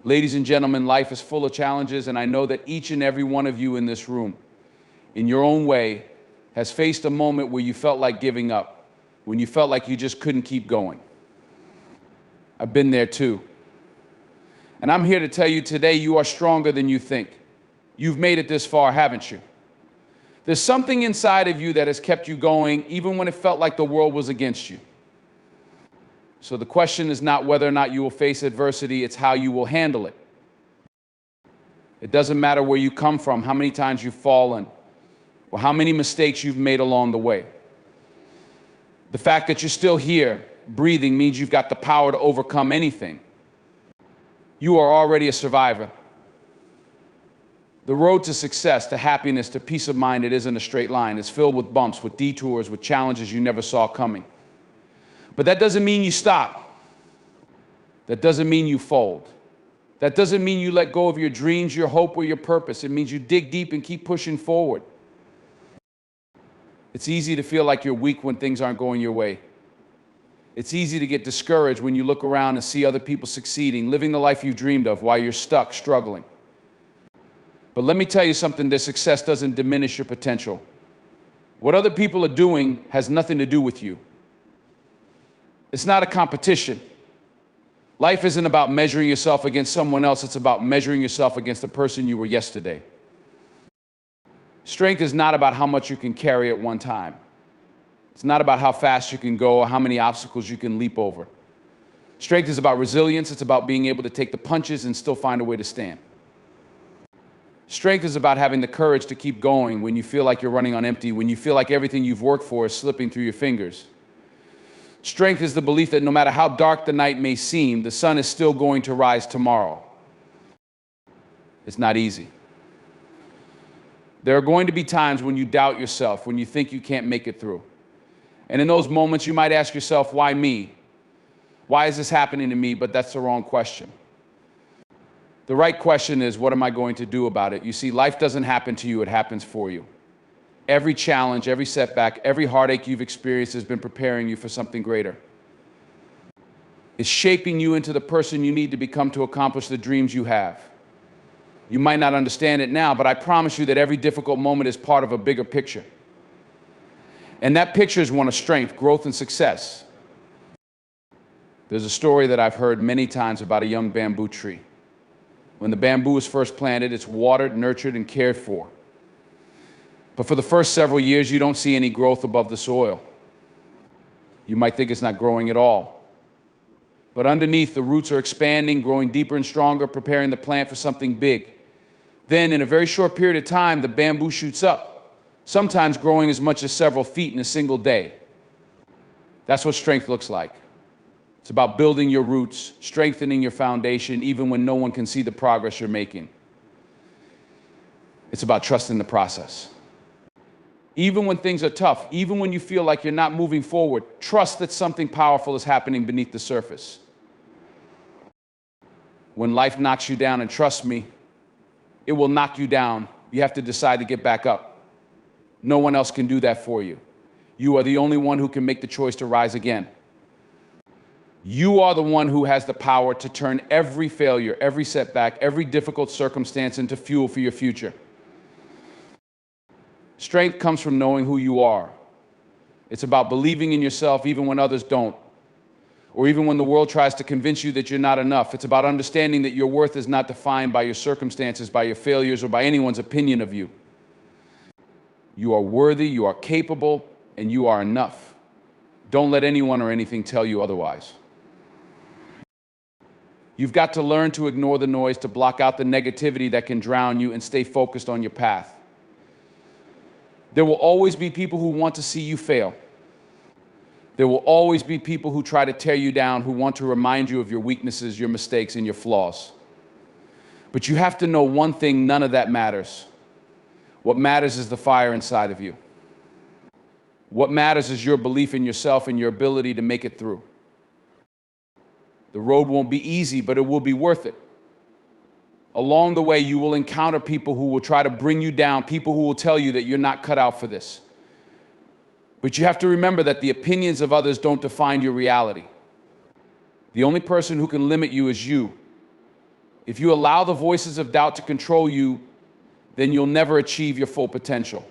Ladies and gentlemen, life is full of challenges, and I know that each and every one of you in this room, in your own way, has faced a moment where you felt like giving up, when you felt like you just couldn't keep going. I've been there too. And I'm here to tell you today, you are stronger than you think. You've made it this far, haven't you? There's something inside of you that has kept you going, even when it felt like the world was against you. So the question is not whether or not you will face adversity, it's how you will handle it. It doesn't matter where you come from, how many times you've fallen, or how many mistakes you've made along the way. The fact that you're still here, breathing, means you've got the power to overcome anything. You are already a survivor. The road to success, to happiness, to peace of mind, it isn't a straight line. It's filled with bumps, with detours, with challenges you never saw coming. But that doesn't mean you stop. That doesn't mean you fold. That doesn't mean you let go of your dreams, your hope, or your purpose. It means you dig deep and keep pushing forward. It's easy to feel like you're weak when things aren't going your way. It's easy to get discouraged when you look around and see other people succeeding, living the life you dreamed of while you're stuck, struggling. But let me tell you something, their success doesn't diminish your potential. What other people are doing has nothing to do with you. It's not a competition. Life isn't about measuring yourself against someone else, it's about measuring yourself against the person you were yesterday. Strength is not about how much you can carry at one time. It's not about how fast you can go or how many obstacles you can leap over. Strength is about resilience. It's about being able to take the punches and still find a way to stand. Strength is about having the courage to keep going when you feel like you're running on empty, when you feel like everything you've worked for is slipping through your fingers. Strength is the belief that no matter how dark the night may seem, the sun is still going to rise tomorrow. It's not easy. There are going to be times when you doubt yourself, when you think you can't make it through. And in those moments, you might ask yourself, why me? Why is this happening to me? But that's the wrong question. The right question is, what am I going to do about it? You see, life doesn't happen to you, it happens for you. Every challenge, every setback, every heartache you've experienced has been preparing you for something greater. It's shaping you into the person you need to become to accomplish the dreams you have. You might not understand it now, but I promise you that every difficult moment is part of a bigger picture. And that picture is one of strength, growth, and success. There's a story that I've heard many times about a young bamboo tree. When the bamboo is first planted, it's watered, nurtured, and cared for. But for the first several years, you don't see any growth above the soil. You might think it's not growing at all. But underneath, the roots are expanding, growing deeper and stronger, preparing the plant for something big. Then, in a very short period of time, the bamboo shoots up, sometimes growing as much as several feet in a single day. That's what strength looks like. It's about building your roots, strengthening your foundation, even when no one can see the progress you're making. It's about trusting the process. Even when things are tough, even when you feel like you're not moving forward, trust that something powerful is happening beneath the surface. When life knocks you down, and trust me, it will knock you down. You have to decide to get back up. No one else can do that for you. You are the only one who can make the choice to rise again. You are the one who has the power to turn every failure, every setback, every difficult circumstance into fuel for your future. Strength comes from knowing who you are. It's about believing in yourself even when others don't, or even when the world tries to convince you that you're not enough. It's about understanding that your worth is not defined by your circumstances, by your failures, or by anyone's opinion of you. You are worthy, you are capable, and you are enough. Don't let anyone or anything tell you otherwise. You've got to learn to ignore the noise, to block out the negativity that can drown you, and stay focused on your path. There will always be people who want to see you fail. There will always be people who try to tear you down, who want to remind you of your weaknesses, your mistakes, and your flaws. But you have to know one thing, none of that matters. What matters is the fire inside of you. What matters is your belief in yourself and your ability to make it through. The road won't be easy, but it will be worth it. Along the way, you will encounter people who will try to bring you down, people who will tell you that you're not cut out for this. But you have to remember that the opinions of others don't define your reality. The only person who can limit you is you. If you allow the voices of doubt to control you, then you'll never achieve your full potential.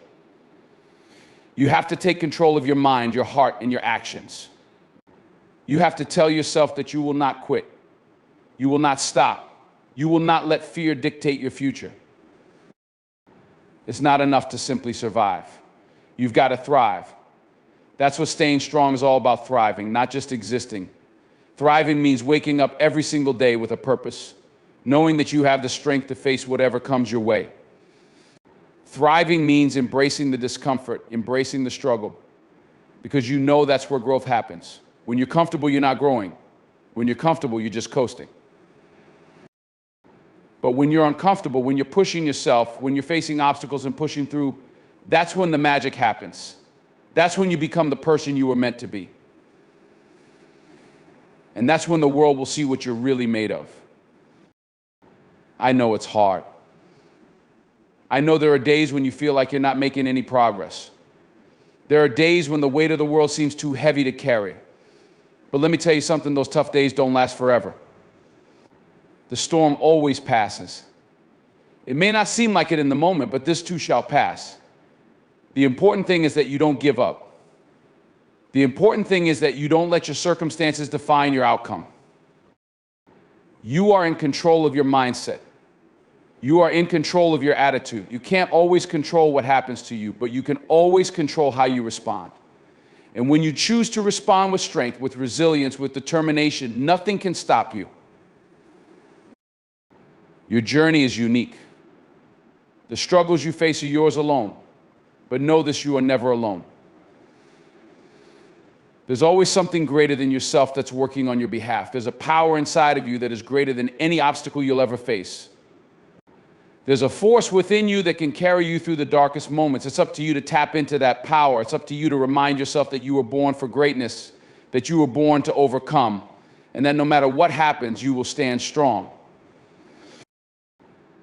You have to take control of your mind, your heart, and your actions. You have to tell yourself that you will not quit. You will not stop. You will not let fear dictate your future. It's not enough to simply survive. You've got to thrive. That's what staying strong is all about, thriving, not just existing. Thriving means waking up every single day with a purpose, knowing that you have the strength to face whatever comes your way. Thriving means embracing the discomfort, embracing the struggle, because you know that's where growth happens. When you're comfortable, you're not growing. When you're comfortable, you're just coasting. But when you're uncomfortable, when you're pushing yourself, when you're facing obstacles and pushing through, that's when the magic happens. That's when you become the person you were meant to be. And that's when the world will see what you're really made of. I know it's hard. I know there are days when you feel like you're not making any progress. There are days when the weight of the world seems too heavy to carry. But let me tell you something, those tough days don't last forever. The storm always passes. It may not seem like it in the moment, but this too shall pass. The important thing is that you don't give up. The important thing is that you don't let your circumstances define your outcome. You are in control of your mindset. You are in control of your attitude. You can't always control what happens to you, but you can always control how you respond. And when you choose to respond with strength, with resilience, with determination, nothing can stop you. Your journey is unique. The struggles you face are yours alone, but know this, you are never alone. There's always something greater than yourself that's working on your behalf. There's a power inside of you that is greater than any obstacle you'll ever face. There's a force within you that can carry you through the darkest moments. It's up to you to tap into that power. It's up to you to remind yourself that you were born for greatness, that you were born to overcome, and that no matter what happens, you will stand strong.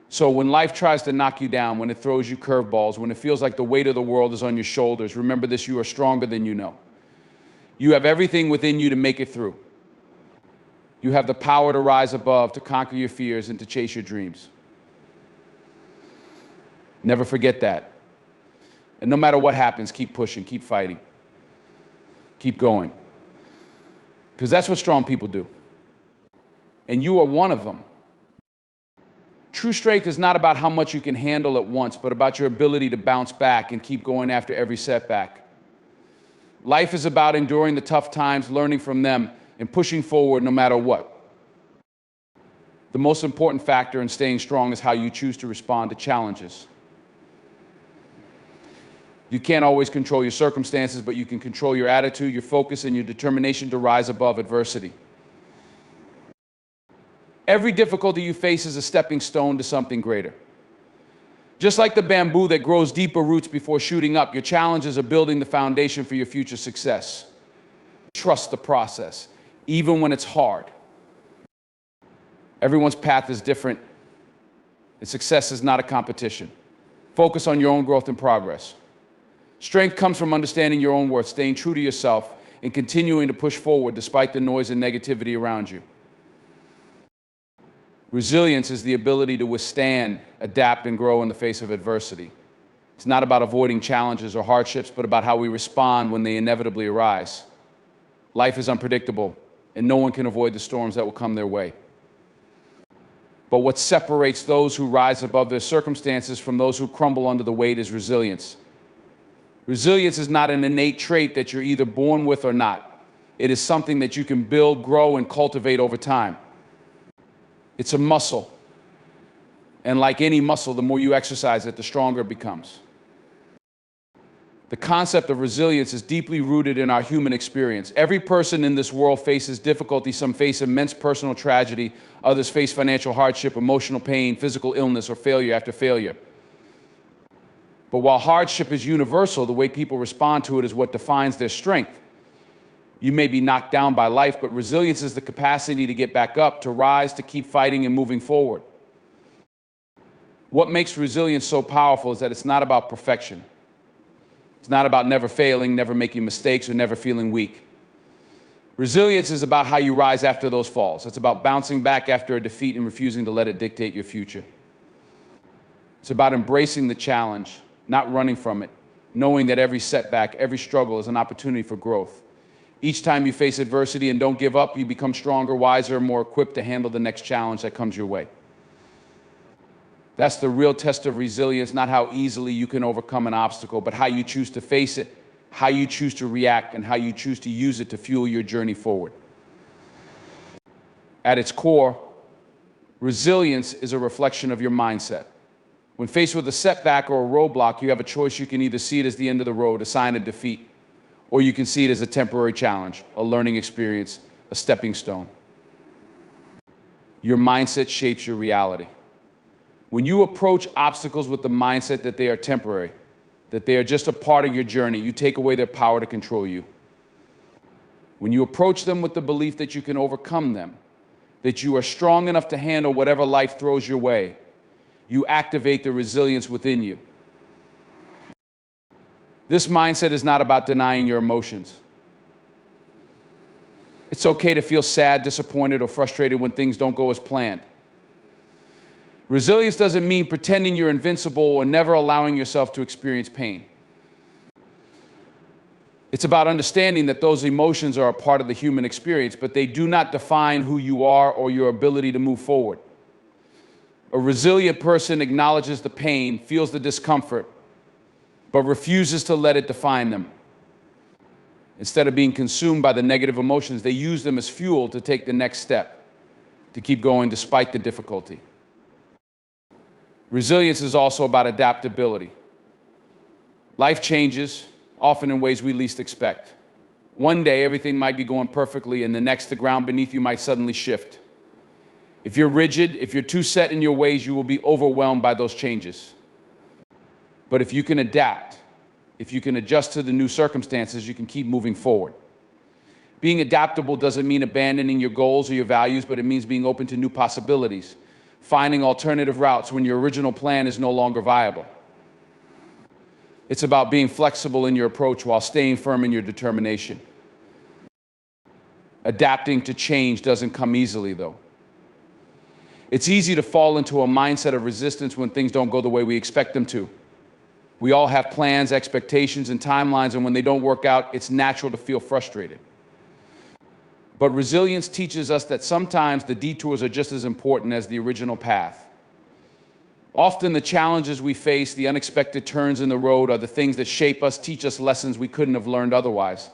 So when life tries to knock you down, when it throws you curveballs, when it feels like the weight of the world is on your shoulders, remember this, you are stronger than you know. You have everything within you to make it through. You have the power to rise above, to conquer your fears, and to chase your dreams. Never forget that. And no matter what happens, keep pushing, keep fighting, keep going. Because that's what strong people do. And you are one of them. True strength is not about how much you can handle at once, but about your ability to bounce back and keep going after every setback. Life is about enduring the tough times, learning from them, and pushing forward no matter what. The most important factor in staying strong is how you choose to respond to challenges. You can't always control your circumstances, but you can control your attitude, your focus, and your determination to rise above adversity. Every difficulty you face is a stepping stone to something greater. Just like the bamboo that grows deeper roots before shooting up, your challenges are building the foundation for your future success. Trust the process, even when it's hard. Everyone's path is different, and success is not a competition. Focus on your own growth and progress. Strength comes from understanding your own worth, staying true to yourself, and continuing to push forward despite the noise and negativity around you. Resilience is the ability to withstand, adapt, and grow in the face of adversity. It's not about avoiding challenges or hardships, but about how we respond when they inevitably arise. Life is unpredictable, and no one can avoid the storms that will come their way. But what separates those who rise above their circumstances from those who crumble under the weight is resilience. Resilience is not an innate trait that you're either born with or not. It is something that you can build, grow, and cultivate over time. It's a muscle. And like any muscle, the more you exercise it, the stronger it becomes. The concept of resilience is deeply rooted in our human experience. Every person in this world faces difficulty. Some face immense personal tragedy. Others face financial hardship, emotional pain, physical illness, or failure after failure. But while hardship is universal, the way people respond to it is what defines their strength. You may be knocked down by life, but resilience is the capacity to get back up, to rise, to keep fighting and moving forward. What makes resilience so powerful is that it's not about perfection. It's not about never failing, never making mistakes, or never feeling weak. Resilience is about how you rise after those falls. It's about bouncing back after a defeat and refusing to let it dictate your future. It's about embracing the challenge, not running from it, knowing that every setback, every struggle is an opportunity for growth. Each time you face adversity and don't give up, you become stronger, wiser, more equipped to handle the next challenge that comes your way. That's the real test of resilience, not how easily you can overcome an obstacle, but how you choose to face it, how you choose to react, and how you choose to use it to fuel your journey forward. At its core, resilience is a reflection of your mindset. When faced with a setback or a roadblock, you have a choice. You can either see it as the end of the road, a sign of defeat, or you can see it as a temporary challenge, a learning experience, a stepping stone. Your mindset shapes your reality. When you approach obstacles with the mindset that they are temporary, that they are just a part of your journey, you take away their power to control you. When you approach them with the belief that you can overcome them, that you are strong enough to handle whatever life throws your way, you activate the resilience within you. This mindset is not about denying your emotions. It's okay to feel sad, disappointed, or frustrated when things don't go as planned. Resilience doesn't mean pretending you're invincible or never allowing yourself to experience pain. It's about understanding that those emotions are a part of the human experience, but they do not define who you are or your ability to move forward. A resilient person acknowledges the pain, feels the discomfort, but refuses to let it define them. Instead of being consumed by the negative emotions, they use them as fuel to take the next step, to keep going despite the difficulty. Resilience is also about adaptability. Life changes, often in ways we least expect. One day, everything might be going perfectly, and the next, the ground beneath you might suddenly shift. If you're rigid, if you're too set in your ways, you will be overwhelmed by those changes. But if you can adapt, if you can adjust to the new circumstances, you can keep moving forward. Being adaptable doesn't mean abandoning your goals or your values, but it means being open to new possibilities, finding alternative routes when your original plan is no longer viable. It's about being flexible in your approach while staying firm in your determination. Adapting to change doesn't come easily, though. It's easy to fall into a mindset of resistance when things don't go the way we expect them to. We all have plans, expectations, and timelines, and when they don't work out, it's natural to feel frustrated. But resilience teaches us that sometimes the detours are just as important as the original path. Often the challenges we face, the unexpected turns in the road, are the things that shape us, teach us lessons we couldn't have learned otherwise.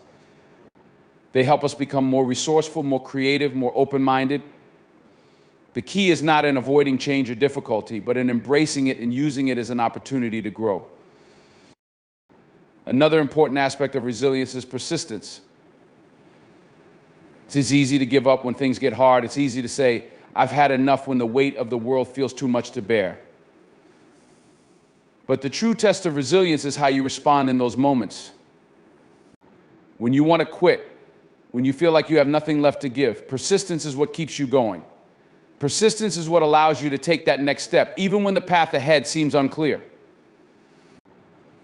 They help us become more resourceful, more creative, more open-minded. The key is not in avoiding change or difficulty, but in embracing it and using it as an opportunity to grow. Another important aspect of resilience is persistence. It's easy to give up when things get hard. It's easy to say, I've had enough when the weight of the world feels too much to bear. But the true test of resilience is how you respond in those moments. When you want to quit, when you feel like you have nothing left to give, persistence is what keeps you going. Persistence is what allows you to take that next step, even when the path ahead seems unclear.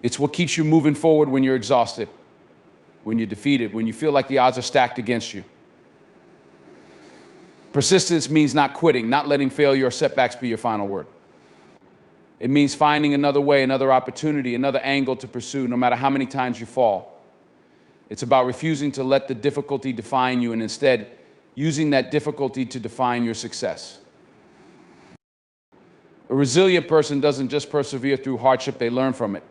It's what keeps you moving forward when you're exhausted, when you're defeated, when you feel like the odds are stacked against you. Persistence means not quitting, not letting failure or setbacks be your final word. It means finding another way, another opportunity, another angle to pursue, no matter how many times you fall. It's about refusing to let the difficulty define you and instead using that difficulty to define your success. A resilient person doesn't just persevere through hardship, they learn from it.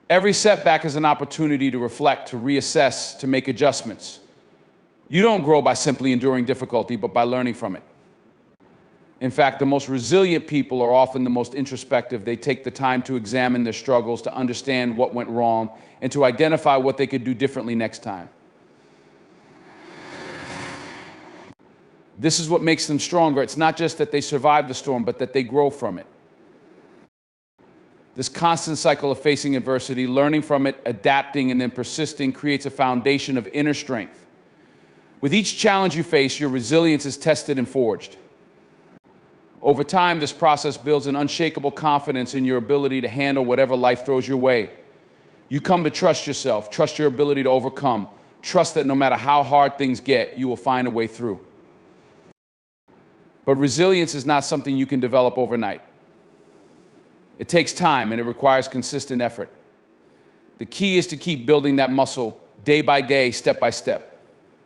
Every setback is an opportunity to reflect, to reassess, to make adjustments. You don't grow by simply enduring difficulty, but by learning from it. In fact, the most resilient people are often the most introspective. They take the time to examine their struggles, to understand what went wrong, and to identify what they could do differently next time. This is what makes them stronger. It's not just that they survive the storm, but that they grow from it. This constant cycle of facing adversity, learning from it, adapting, and then persisting creates a foundation of inner strength. With each challenge you face, your resilience is tested and forged. Over time, this process builds an unshakable confidence in your ability to handle whatever life throws your way. You come to trust yourself, trust your ability to overcome, Trust that no matter how hard things get, you will find a way through. But resilience is not something you can develop overnight. It takes time and it requires consistent effort. The key is to keep building that muscle day by day, step by step.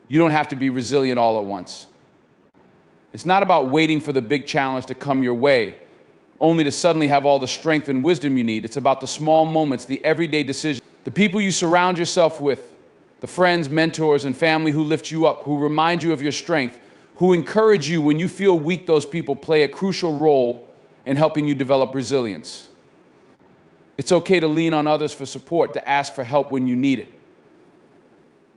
You don't have to be resilient all at once. It's not about waiting for the big challenge to come your way, only to suddenly have all the strength and wisdom you need. It's about the small moments, the everyday decisions, the people you surround yourself with, the friends, mentors, and family who lift you up, who remind you of your strength, who encourage you when you feel weak. Those people play a crucial role in helping you develop resilience. It's okay to lean on others for support, to ask for help when you need it.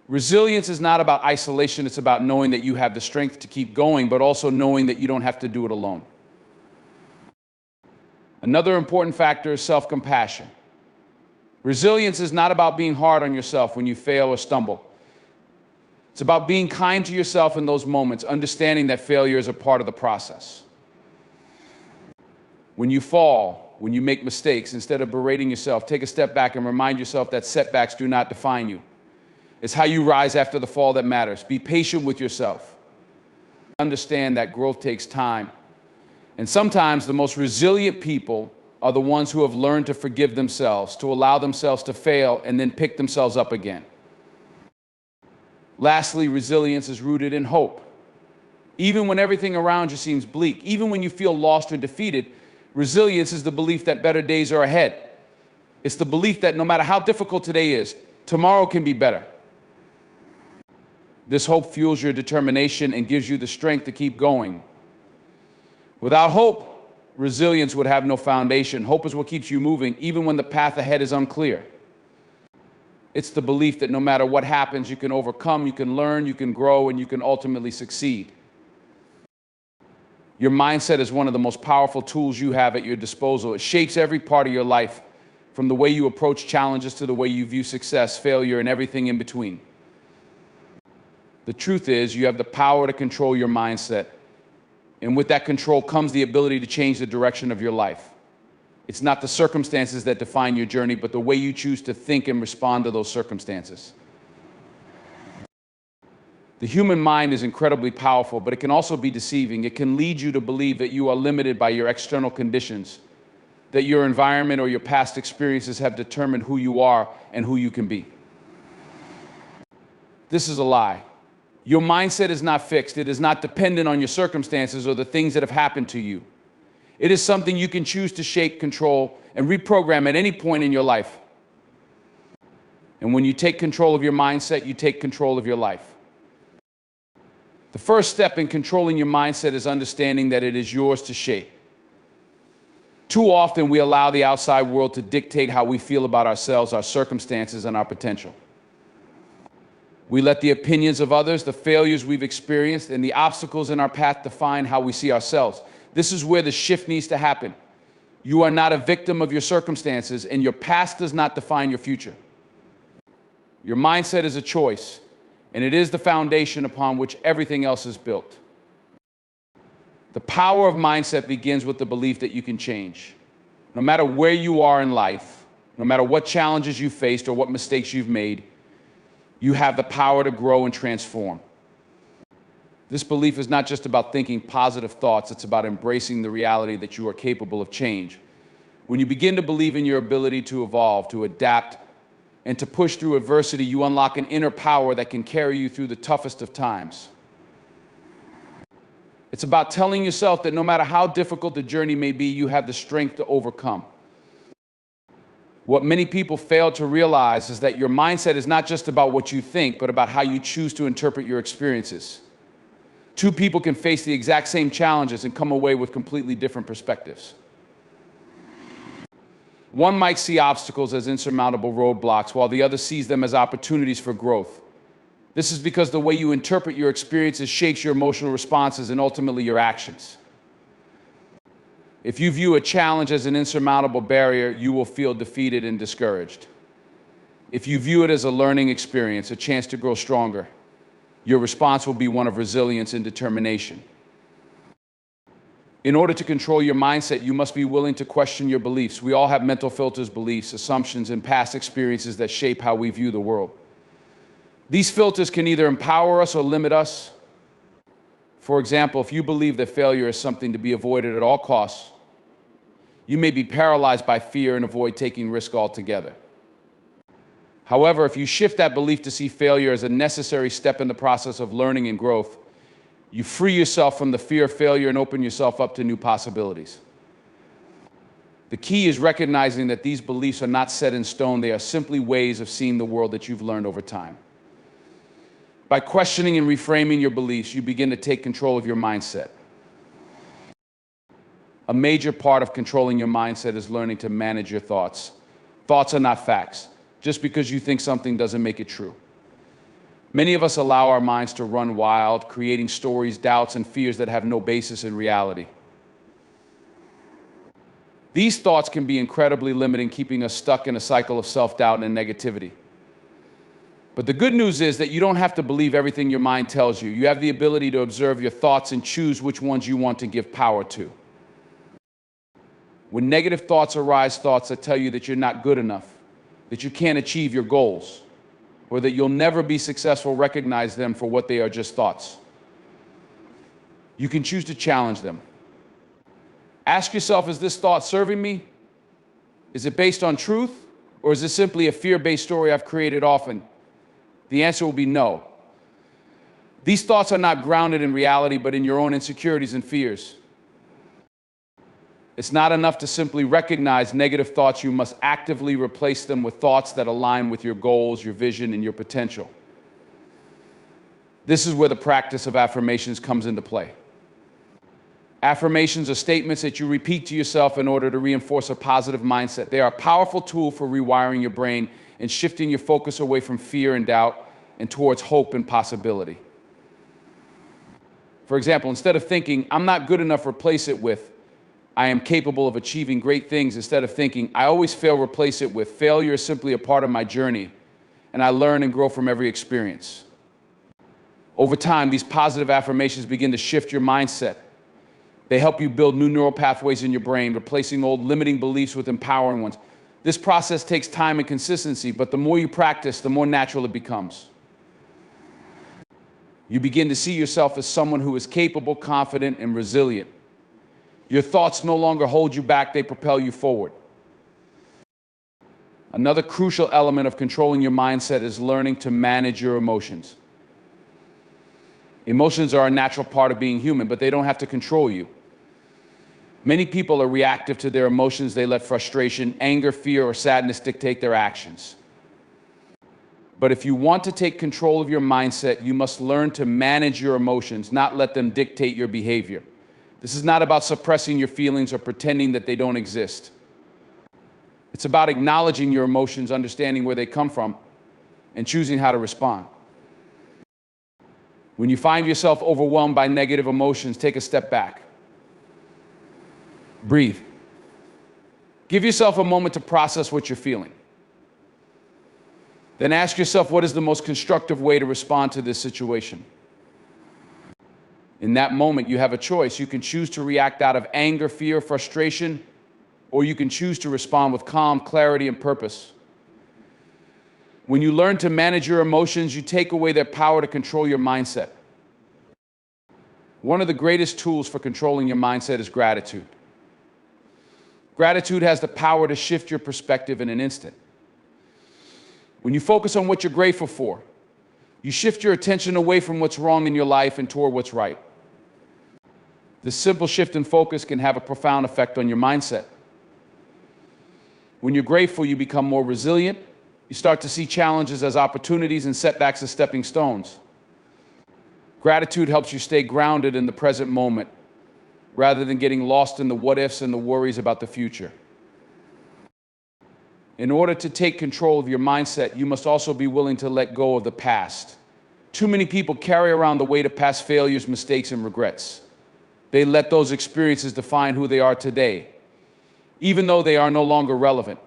Resilience is not about isolation. It's about knowing that you have the strength to keep going, but also knowing that you don't have to do it alone. Another important factor is self-compassion. Resilience is not about being hard on yourself when you fail or stumble. It's about being kind to yourself in those moments, understanding that failure is a part of the process. When you fall, when you make mistakes, instead of berating yourself, take a step back and remind yourself that setbacks do not define you. It's how you rise after the fall that matters. Be patient with yourself. Understand that growth takes time. And sometimes the most resilient people are the ones who have learned to forgive themselves, to allow themselves to fail and then pick themselves up again. Lastly, resilience is rooted in hope. Even when everything around you seems bleak, even when you feel lost or defeated, resilience is the belief that better days are ahead. It's the belief that no matter how difficult today is, tomorrow can be better. This hope fuels your determination and gives you the strength to keep going. Without hope, resilience would have no foundation. Hope is what keeps you moving, even when the path ahead is unclear. It's the belief that no matter what happens, you can overcome, you can learn, you can grow, and you can ultimately succeed. Your mindset is one of the most powerful tools you have at your disposal. It shapes every part of your life, from the way you approach challenges to the way you view success, failure, and everything in between. The truth is, you have the power to control your mindset. And with that control comes the ability to change the direction of your life. It's not the circumstances that define your journey, but the way you choose to think and respond to those circumstances. The human mind is incredibly powerful, but it can also be deceiving. It can lead you to believe that you are limited by your external conditions, that your environment or your past experiences have determined who you are and who you can be. This is a lie. Your mindset is not fixed. It is not dependent on your circumstances or the things that have happened to you. It is something you can choose to shape, control, and reprogram at any point in your life. And when you take control of your mindset, you take control of your life. The first step in controlling your mindset is understanding that it is yours to shape. Too often we allow the outside world to dictate how we feel about ourselves, our circumstances, and our potential. We let the opinions of others, the failures we've experienced, and the obstacles in our path define how we see ourselves. This is where the shift needs to happen. You are not a victim of your circumstances, and your past does not define your future. Your mindset is a choice, and it is the foundation upon which everything else is built. The power of mindset begins with the belief that you can change. No matter where you are in life, no matter what challenges you faced or what mistakes you've made, you have the power to grow and transform. This belief is not just about thinking positive thoughts, it's about embracing the reality that you are capable of change. When you begin to believe in your ability to evolve, to adapt, and to push through adversity, you unlock an inner power that can carry you through the toughest of times. It's about telling yourself that no matter how difficult the journey may be, you have the strength to overcome. What many people fail to realize is that your mindset is not just about what you think, but about how you choose to interpret your experiences. Two people can face the exact same challenges and come away with completely different perspectives. One might see obstacles as insurmountable roadblocks, while the other sees them as opportunities for growth. This is because the way you interpret your experiences shapes your emotional responses and ultimately your actions. If you view a challenge as an insurmountable barrier, you will feel defeated and discouraged. If you view it as a learning experience, a chance to grow stronger, your response will be one of resilience and determination. In order to control your mindset, you must be willing to question your beliefs. We all have mental filters, beliefs, assumptions, and past experiences that shape how we view the world. These filters can either empower us or limit us. For example, if you believe that failure is something to be avoided at all costs, you may be paralyzed by fear and avoid taking risk altogether. However, if you shift that belief to see failure as a necessary step in the process of learning and growth, you free yourself from the fear of failure and open yourself up to new possibilities. The key is recognizing that these beliefs are not set in stone. They are simply ways of seeing the world that you've learned over time. By questioning and reframing your beliefs, you begin to take control of your mindset. A major part of controlling your mindset is learning to manage your thoughts. Thoughts are not facts. Just because you think something doesn't make it true. Many of us allow our minds to run wild, creating stories, doubts, and fears that have no basis in reality. These thoughts can be incredibly limiting, keeping us stuck in a cycle of self-doubt and negativity. But the good news is that you don't have to believe everything your mind tells you. You have the ability to observe your thoughts and choose which ones you want to give power to. When negative thoughts arise, thoughts that tell you that you're not good enough, that you can't achieve your goals, or that you'll never be successful, recognize them for what they are, just thoughts. You can choose to challenge them. Ask yourself, is this thought serving me? Is it based on truth? Or is it simply a fear-based story I've created often? The answer will be no. These thoughts are not grounded in reality, but in your own insecurities and fears. It's not enough to simply recognize negative thoughts. You must actively replace them with thoughts that align with your goals, your vision, and your potential. This is where the practice of affirmations comes into play. Affirmations are statements that you repeat to yourself in order to reinforce a positive mindset. They are a powerful tool for rewiring your brain and shifting your focus away from fear and doubt and towards hope and possibility. For example, instead of thinking, I'm not good enough, replace it with, I am capable of achieving great things. Instead of thinking, I always fail, replace it with, failure is simply a part of my journey, and I learn and grow from every experience. Over time, these positive affirmations begin to shift your mindset. They help you build new neural pathways in your brain, replacing old limiting beliefs with empowering ones. This process takes time and consistency, but the more you practice, the more natural it becomes. You begin to see yourself as someone who is capable, confident, and resilient. Your thoughts no longer hold you back, they propel you forward. Another crucial element of controlling your mindset is learning to manage your emotions. Emotions are a natural part of being human, but they don't have to control you. Many people are reactive to their emotions. They let frustration, anger, fear, or sadness dictate their actions. But if you want to take control of your mindset, you must learn to manage your emotions, not let them dictate your behavior. This is not about suppressing your feelings or pretending that they don't exist. It's about acknowledging your emotions, understanding where they come from, and choosing how to respond. When you find yourself overwhelmed by negative emotions, take a step back. Breathe. Give yourself a moment to process what you're feeling. Then ask yourself, what is the most constructive way to respond to this situation? In that moment, you have a choice. You can choose to react out of anger, fear, frustration, or you can choose to respond with calm, clarity, and purpose. When you learn to manage your emotions, you take away their power to control your mindset. One of the greatest tools for controlling your mindset is gratitude. Gratitude has the power to shift your perspective in an instant. When you focus on what you're grateful for, you shift your attention away from what's wrong in your life and toward what's right. This simple shift in focus can have a profound effect on your mindset. When you're grateful, you become more resilient. You start to see challenges as opportunities and setbacks as stepping stones. Gratitude helps you stay grounded in the present moment, rather than getting lost in the what-ifs and the worries about the future. In order to take control of your mindset, you must also be willing to let go of the past. Too many people carry around the weight of past failures, mistakes, and regrets. They let those experiences define who they are today, even though they are no longer relevant.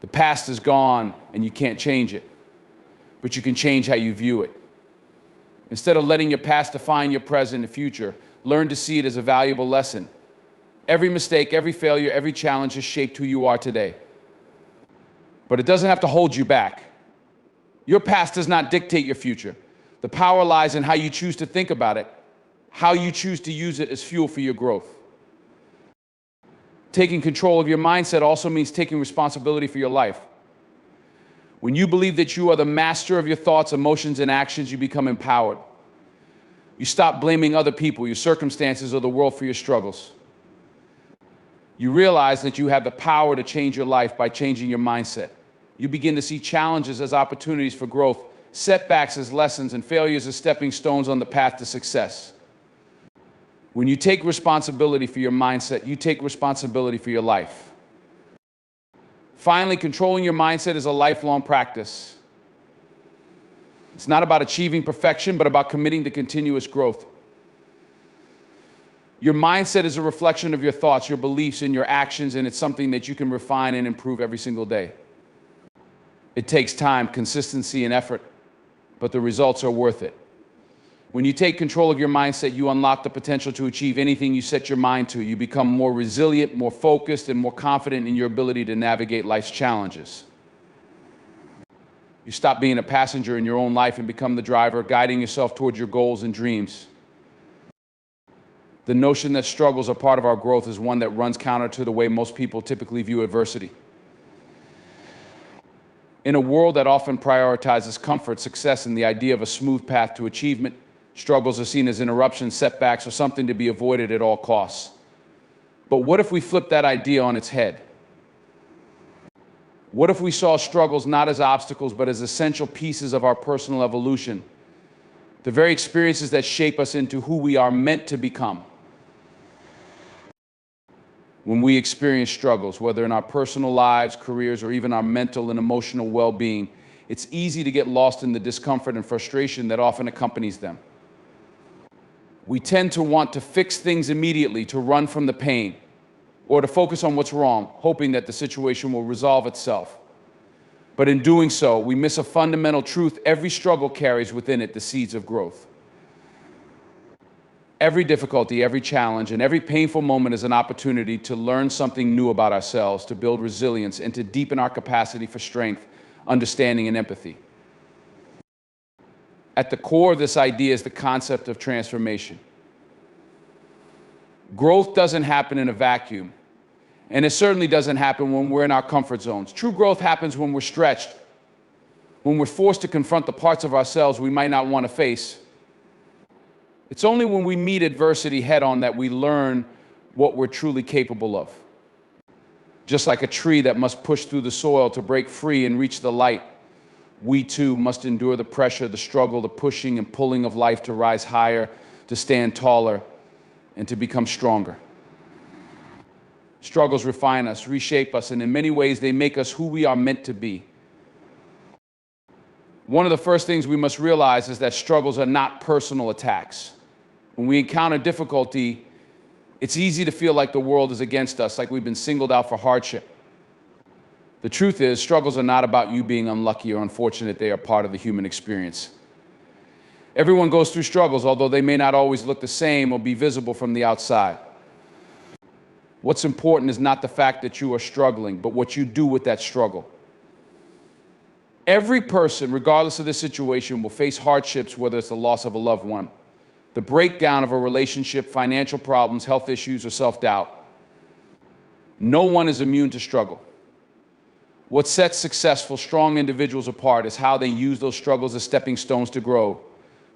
The past is gone, and you can't change it, but you can change how you view it. Instead of letting your past define your present and future, learn to see it as a valuable lesson. Every mistake, every failure, every challenge has shaped who you are today. But it doesn't have to hold you back. Your past does not dictate your future. The power lies in how you choose to think about it, how you choose to use it as fuel for your growth. Taking control of your mindset also means taking responsibility for your life. When you believe that you are the master of your thoughts, emotions, and actions, you become empowered. You stop blaming other people, your circumstances, or the world for your struggles. You realize that you have the power to change your life by changing your mindset. You begin to see challenges as opportunities for growth, setbacks as lessons, and failures as stepping stones on the path to success. When you take responsibility for your mindset, you take responsibility for your life. Finally, controlling your mindset is a lifelong practice. It's not about achieving perfection, but about committing to continuous growth. Your mindset is a reflection of your thoughts, your beliefs, and your actions, and it's something that you can refine and improve every single day. It takes time, consistency, and effort, but the results are worth it. When you take control of your mindset, you unlock the potential to achieve anything you set your mind to. You become more resilient, more focused, and more confident in your ability to navigate life's challenges. You stop being a passenger in your own life and become the driver, guiding yourself towards your goals and dreams. The notion that struggles are part of our growth is one that runs counter to the way most people typically view adversity. In a world that often prioritizes comfort, success, and the idea of a smooth path to achievement, struggles are seen as interruptions, setbacks, or something to be avoided at all costs. But what if we flip that idea on its head? What if we saw struggles not as obstacles, but as essential pieces of our personal evolution? The very experiences that shape us into who we are meant to become. When we experience struggles, whether in our personal lives, careers, or even our mental and emotional well-being, it's easy to get lost in the discomfort and frustration that often accompanies them. We tend to want to fix things immediately, to run from the pain, or to focus on what's wrong, hoping that the situation will resolve itself. But in doing so, we miss a fundamental truth. Every struggle carries within it the seeds of growth. Every difficulty, every challenge, and every painful moment is an opportunity to learn something new about ourselves, to build resilience, and to deepen our capacity for strength, understanding, and empathy. At the core of this idea is the concept of transformation. Growth doesn't happen in a vacuum, and it certainly doesn't happen when we're in our comfort zones. True growth happens when we're stretched, when we're forced to confront the parts of ourselves we might not want to face. It's only when we meet adversity head-on that we learn what we're truly capable of. Just like a tree that must push through the soil to break free and reach the light, we too must endure the pressure, the struggle, the pushing and pulling of life to rise higher, to stand taller, and to become stronger. Struggles refine us, reshape us, and in many ways they make us who we are meant to be. One of the first things we must realize is that struggles are not personal attacks. When we encounter difficulty, it's easy to feel like the world is against us, like we've been singled out for hardship. The truth is, struggles are not about you being unlucky or unfortunate. They are part of the human experience. Everyone goes through struggles, although they may not always look the same or be visible from the outside. What's important is not the fact that you are struggling, but what you do with that struggle. Every person, regardless of the situation, will face hardships, whether it's the loss of a loved one, the breakdown of a relationship, financial problems, health issues, or self-doubt. No one is immune to struggle. What sets successful, strong individuals apart is how they use those struggles as stepping stones to grow,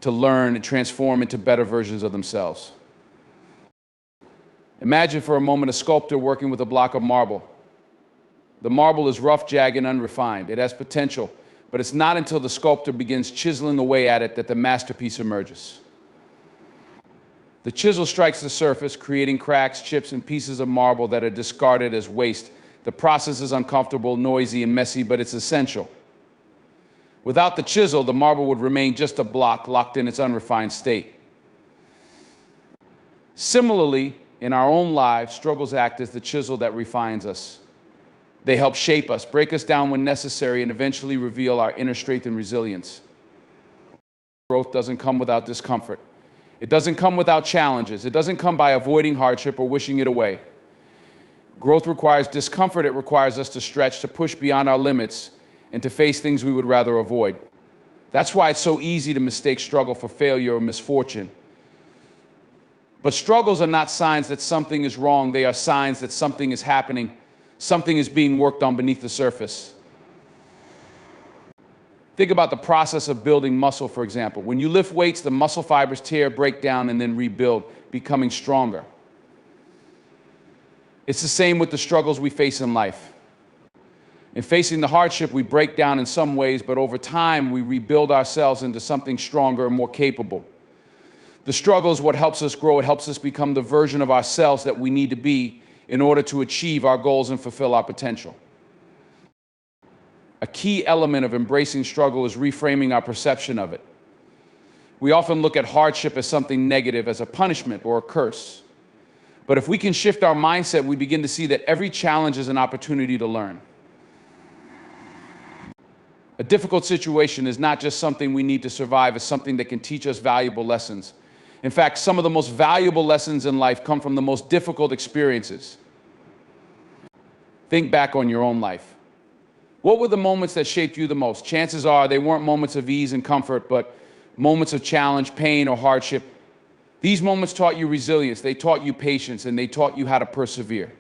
to learn, and transform into better versions of themselves. Imagine for a moment a sculptor working with a block of marble. The marble is rough, jagged, and unrefined. It has potential, but it's not until the sculptor begins chiseling away at it that the masterpiece emerges. The chisel strikes the surface, creating cracks, chips, and pieces of marble that are discarded as waste. The process is uncomfortable, noisy, and messy, but it's essential. Without the chisel, the marble would remain just a block locked in its unrefined state. Similarly, in our own lives, struggles act as the chisel that refines us. They help shape us, break us down when necessary, and eventually reveal our inner strength and resilience. Growth doesn't come without discomfort. It doesn't come without challenges. It doesn't come by avoiding hardship or wishing it away. Growth requires discomfort. It requires us to stretch, to push beyond our limits, and to face things we would rather avoid. That's why it's so easy to mistake struggle for failure or misfortune. But struggles are not signs that something is wrong. They are signs that something is happening. Something is being worked on beneath the surface. Think about the process of building muscle, for example. When you lift weights, the muscle fibers tear, break down, and then rebuild, becoming stronger. It's the same with the struggles we face in life. In facing the hardship, we break down in some ways, but over time, we rebuild ourselves into something stronger and more capable. The struggle is what helps us grow. It helps us become the version of ourselves that we need to be in order to achieve our goals and fulfill our potential. A key element of embracing struggle is reframing our perception of it. We often look at hardship as something negative, as a punishment or a curse. But if we can shift our mindset, we begin to see that every challenge is an opportunity to learn. A difficult situation is not just something we need to survive, it's something that can teach us valuable lessons. In fact, some of the most valuable lessons in life come from the most difficult experiences. Think back on your own life. What were the moments that shaped you the most? Chances are they weren't moments of ease and comfort, but moments of challenge, pain, or hardship. These moments taught you resilience, they taught you patience, and they taught you how to persevere.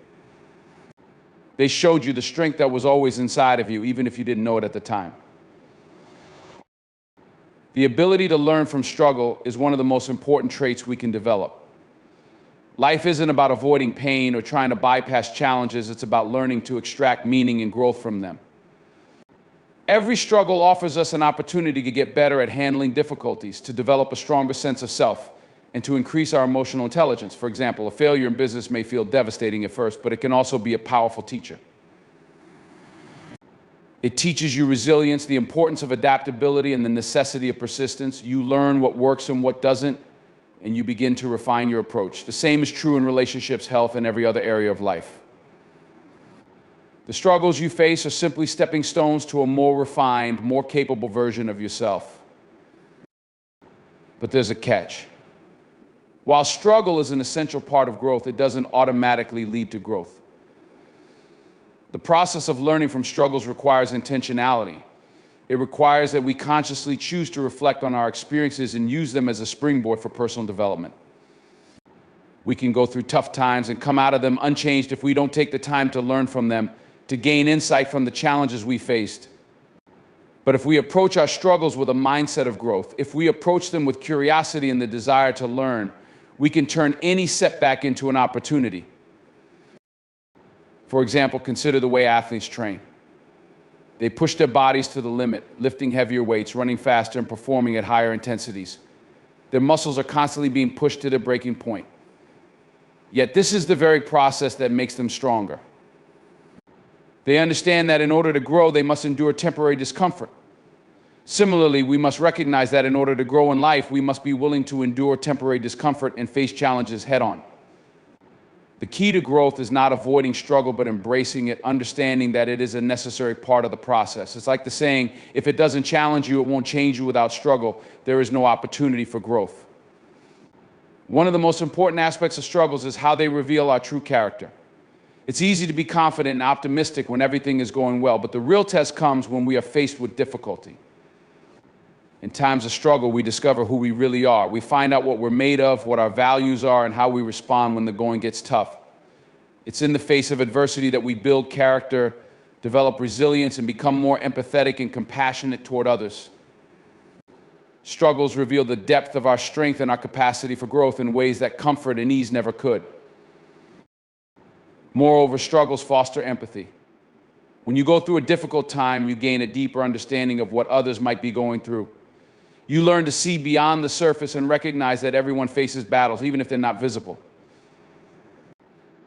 They showed you the strength that was always inside of you, even if you didn't know it at the time. The ability to learn from struggle is one of the most important traits we can develop. Life isn't about avoiding pain or trying to bypass challenges, it's about learning to extract meaning and growth from them. Every struggle offers us an opportunity to get better at handling difficulties, to develop a stronger sense of self, and to increase our emotional intelligence. For example, a failure in business may feel devastating at first, but it can also be a powerful teacher. It teaches you resilience, the importance of adaptability, and the necessity of persistence. You learn what works and what doesn't, and you begin to refine your approach. The same is true in relationships, health, and every other area of life. The struggles you face are simply stepping stones to a more refined, more capable version of yourself. But there's a catch. While struggle is an essential part of growth, it doesn't automatically lead to growth. The process of learning from struggles requires intentionality. It requires that we consciously choose to reflect on our experiences and use them as a springboard for personal development. We can go through tough times and come out of them unchanged if we don't take the time to learn from them, to gain insight from the challenges we faced. But if we approach our struggles with a mindset of growth, if we approach them with curiosity and the desire to learn, we can turn any setback into an opportunity. For example, consider the way athletes train. They push their bodies to the limit, lifting heavier weights, running faster, and performing at higher intensities. Their muscles are constantly being pushed to their breaking point. Yet this is the very process that makes them stronger. They understand that in order to grow, they must endure temporary discomfort. Similarly, we must recognize that in order to grow in life, we must be willing to endure temporary discomfort and face challenges head-on. The key to growth is not avoiding struggle, but embracing it, understanding that it is a necessary part of the process. It's like the saying, if it doesn't challenge you, it won't change you. Without struggle, there is no opportunity for growth. One of the most important aspects of struggles is how they reveal our true character. It's easy to be confident and optimistic when everything is going well, but the real test comes when we are faced with difficulty. In times of struggle, we discover who we really are. We find out what we're made of, what our values are, and how we respond when the going gets tough. It's in the face of adversity that we build character, develop resilience, and become more empathetic and compassionate toward others. Struggles reveal the depth of our strength and our capacity for growth in ways that comfort and ease never could. Moreover, struggles foster empathy. When you go through a difficult time, you gain a deeper understanding of what others might be going through. You learn to see beyond the surface and recognize that everyone faces battles, even if they're not visible.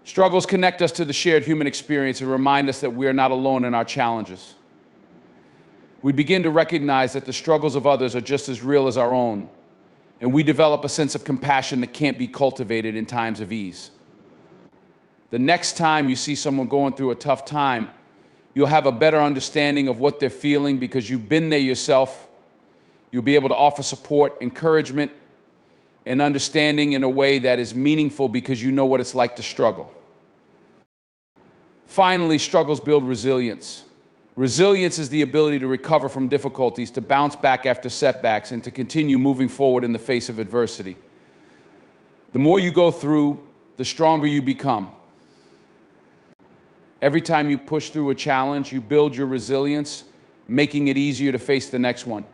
Struggles connect us to the shared human experience and remind us that we are not alone in our challenges. We begin to recognize that the struggles of others are just as real as our own, and we develop a sense of compassion that can't be cultivated in times of ease. The next time you see someone going through a tough time, you'll have a better understanding of what they're feeling because you've been there yourself. You'll be able to offer support, encouragement, and understanding in a way that is meaningful because you know what it's like to struggle. Finally, struggles build resilience. Resilience is the ability to recover from difficulties, to bounce back after setbacks, and to continue moving forward in the face of adversity. The more you go through, the stronger you become. Every time you push through a challenge, you build your resilience, making it easier to face the next one.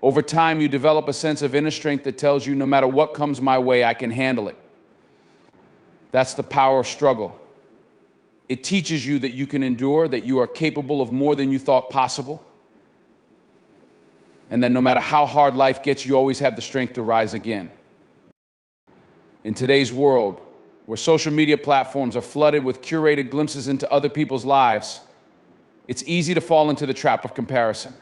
Over time, you develop a sense of inner strength that tells you no matter what comes my way, I can handle it. That's the power of struggle. It teaches you that you can endure, that you are capable of more than you thought possible, and that no matter how hard life gets, you always have the strength to rise again. In today's world, where social media platforms are flooded with curated glimpses into other people's lives, it's easy to fall into the trap of comparison.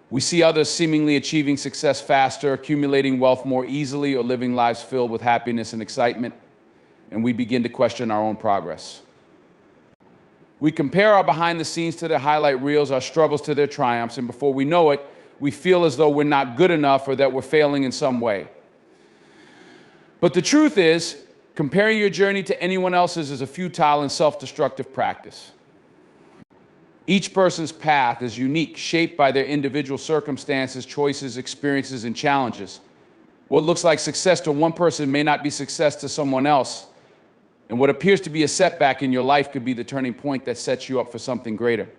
We see others seemingly achieving success faster, accumulating wealth more easily, or living lives filled with happiness and excitement, and we begin to question our own progress. We compare our behind the scenes to their highlight reels, our struggles to their triumphs, and before we know it, we feel as though we're not good enough or that we're failing in some way. But the truth is, comparing your journey to anyone else's is a futile and self-destructive practice. Each person's path is unique, shaped by their individual circumstances, choices, experiences, and challenges. What looks like success to one person may not be success to someone else. And what appears to be a setback in your life could be the turning point that sets you up for something greater.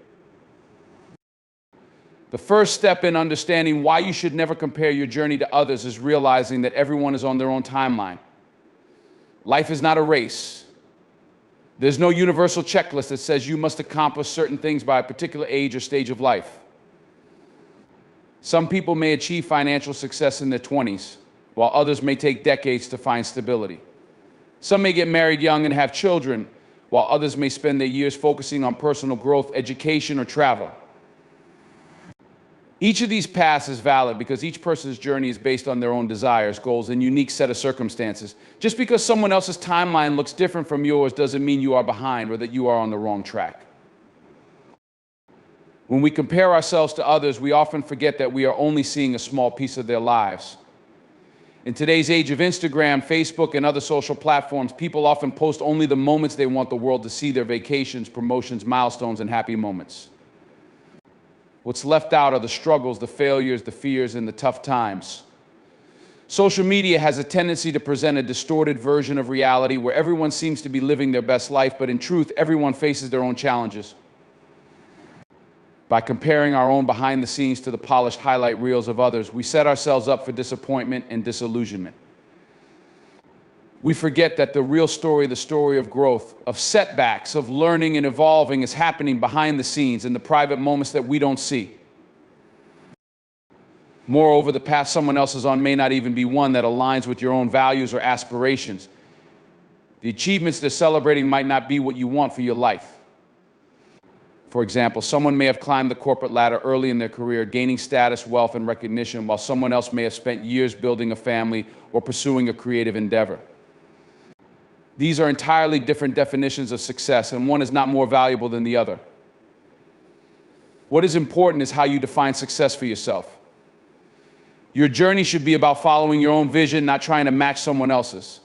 The first step in understanding why you should never compare your journey to others is realizing that everyone is on their own timeline. Life is not a race. There's no universal checklist that says you must accomplish certain things by a particular age or stage of life. Some people may achieve financial success in their 20s, while others may take decades to find stability. Some may get married young and have children, while others may spend their years focusing on personal growth, education, or travel. Each of these paths is valid because each person's journey is based on their own desires, goals, and unique set of circumstances. Just because someone else's timeline looks different from yours doesn't mean you are behind or that you are on the wrong track. When we compare ourselves to others, we often forget that we are only seeing a small piece of their lives. In today's age of Instagram, Facebook, and other social platforms, people often post only the moments they want the world to see: their vacations, promotions, milestones, and happy moments. What's left out are the struggles, the failures, the fears, and the tough times. Social media has a tendency to present a distorted version of reality where everyone seems to be living their best life, but in truth, everyone faces their own challenges. By comparing our own behind the scenes to the polished highlight reels of others, we set ourselves up for disappointment and disillusionment. We forget that the real story, the story of growth, of setbacks, of learning and evolving, is happening behind the scenes in the private moments that we don't see. Moreover, the path someone else is on may not even be one that aligns with your own values or aspirations. The achievements they're celebrating might not be what you want for your life. For example, someone may have climbed the corporate ladder early in their career, gaining status, wealth, and recognition, while someone else may have spent years building a family or pursuing a creative endeavor. These are entirely different definitions of success, and one is not more valuable than the other. What is important is how you define success for yourself. Your journey should be about following your own vision, not trying to match someone else's.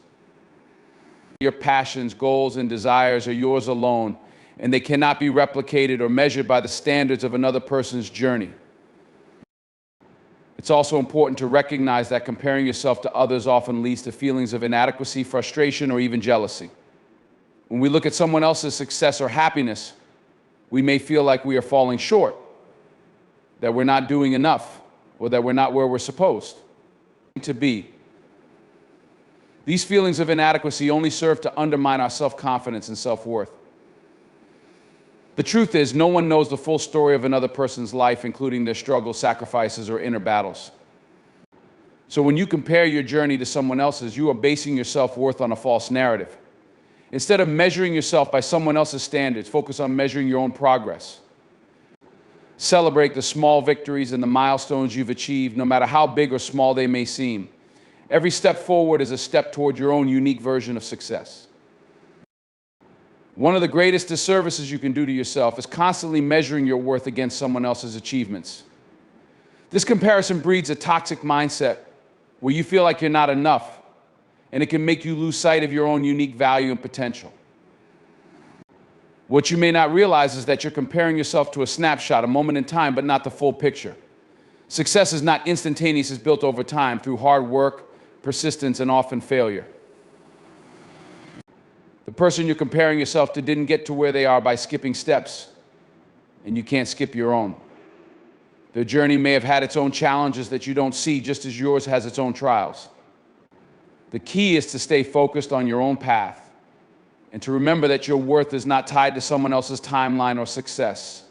Your passions, goals, and desires are yours alone, and they cannot be replicated or measured by the standards of another person's journey. It's also important to recognize that comparing yourself to others often leads to feelings of inadequacy, frustration, or even jealousy. When we look at someone else's success or happiness, we may feel like we are falling short, that we're not doing enough, or that we're not where we're supposed to be. These feelings of inadequacy only serve to undermine our self-confidence and self-worth. The truth is, no one knows the full story of another person's life, including their struggles, sacrifices, or inner battles. So when you compare your journey to someone else's, you are basing your self-worth on a false narrative. Instead of measuring yourself by someone else's standards, focus on measuring your own progress. Celebrate the small victories and the milestones you've achieved, no matter how big or small they may seem. Every step forward is a step toward your own unique version of success. One of the greatest disservices you can do to yourself is constantly measuring your worth against someone else's achievements. This comparison breeds a toxic mindset where you feel like you're not enough, and it can make you lose sight of your own unique value and potential. What you may not realize is that you're comparing yourself to a snapshot, a moment in time, but not the full picture. Success is not instantaneous, it's built over time through hard work, persistence, and often failure. The person you're comparing yourself to didn't get to where they are by skipping steps, and you can't skip your own. Their journey may have had its own challenges that you don't see, just as yours has its own trials. The key is to stay focused on your own path and to remember that your worth is not tied to someone else's timeline or success.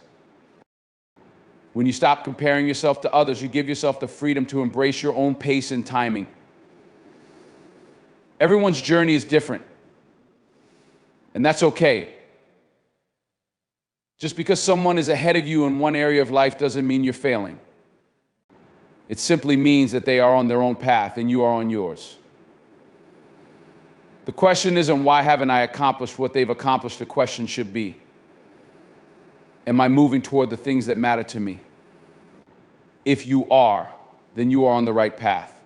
When you stop comparing yourself to others, you give yourself the freedom to embrace your own pace and timing. Everyone's journey is different, and that's okay. Just because someone is ahead of you in one area of life doesn't mean you're failing. It simply means that they are on their own path and you are on yours. The question isn't, why haven't I accomplished what they've accomplished? The question should be, am I moving toward the things that matter to me? If you are, then you are on the right path.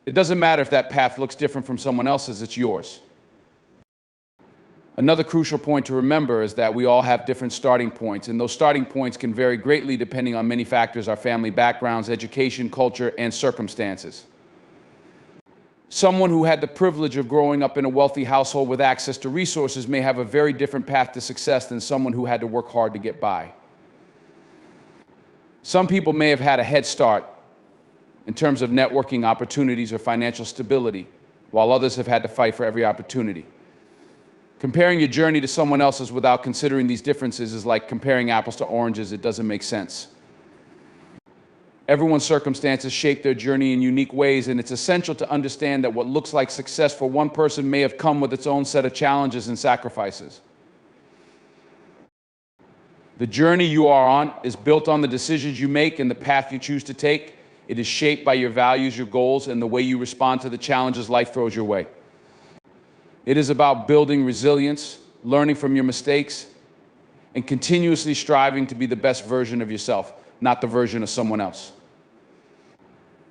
It doesn't matter if that path looks different from someone else's, it's yours. Another crucial point to remember is that we all have different starting points, and those starting points can vary greatly depending on many factors: our family backgrounds, education, culture, and circumstances. Someone who had the privilege of growing up in a wealthy household with access to resources may have a very different path to success than someone who had to work hard to get by. Some people may have had a head start in terms of networking opportunities or financial stability, while others have had to fight for every opportunity. Comparing your journey to someone else's without considering these differences is like comparing apples to oranges. It doesn't make sense. Everyone's circumstances shape their journey in unique ways, and it's essential to understand that what looks like success for one person may have come with its own set of challenges and sacrifices. The journey you are on is built on the decisions you make and the path you choose to take. It is shaped by your values, your goals, and the way you respond to the challenges life throws your way. It is about building resilience, learning from your mistakes, and continuously striving to be the best version of yourself, not the version of someone else.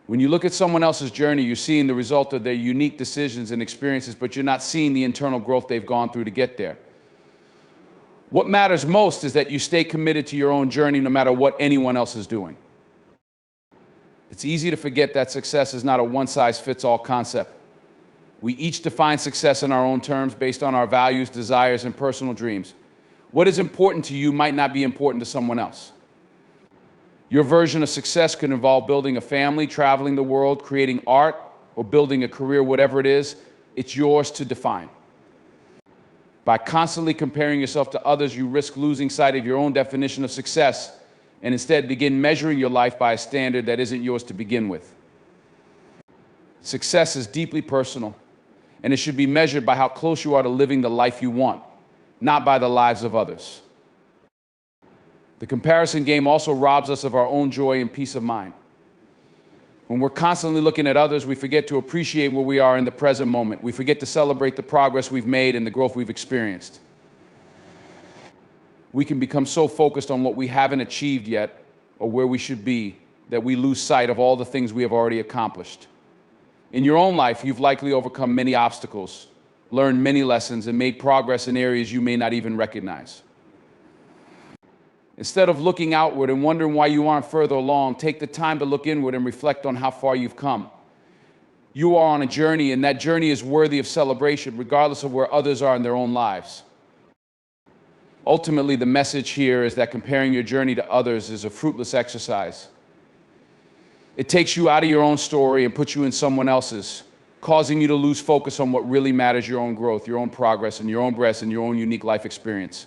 When you look at someone else's journey, you're seeing the result of their unique decisions and experiences, but you're not seeing the internal growth they've gone through to get there. What matters most is that you stay committed to your own journey no matter what anyone else is doing. It's easy to forget that success is not a one-size-fits-all concept. We each define success in our own terms based on our values, desires, and personal dreams. What is important to you might not be important to someone else. Your version of success could involve building a family, traveling the world, creating art, or building a career, whatever it is. It's yours to define. By constantly comparing yourself to others, you risk losing sight of your own definition of success and instead begin measuring your life by a standard that isn't yours to begin with. Success is deeply personal, and it should be measured by how close you are to living the life you want, not by the lives of others. The comparison game also robs us of our own joy and peace of mind. When we're constantly looking at others, we forget to appreciate where we are in the present moment. We forget to celebrate the progress we've made and the growth we've experienced. We can become so focused on what we haven't achieved yet or where we should be that we lose sight of all the things we have already accomplished. In your own life, you've likely overcome many obstacles, learned many lessons, and made progress in areas you may not even recognize. Instead of looking outward and wondering why you aren't further along, take the time to look inward and reflect on how far you've come. You are on a journey, and that journey is worthy of celebration, regardless of where others are in their own lives. Ultimately, the message here is that comparing your journey to others is a fruitless exercise. It takes you out of your own story and puts you in someone else's, causing you to lose focus on what really matters: your own growth, your own progress, and your own breath, and your own unique life experience.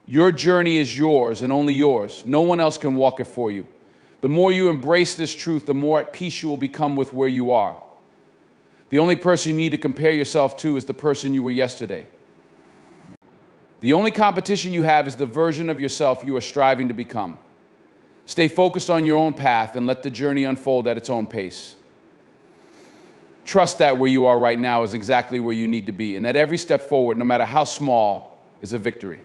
Your journey is yours and only yours. No one else can walk it for you. The more you embrace this truth, the more at peace you will become with where you are. The only person you need to compare yourself to is the person you were yesterday. The only competition you have is the version of yourself you are striving to become. Stay focused on your own path and let the journey unfold at its own pace. Trust that where you are right now is exactly where you need to be, and that every step forward, no matter how small, is a victory.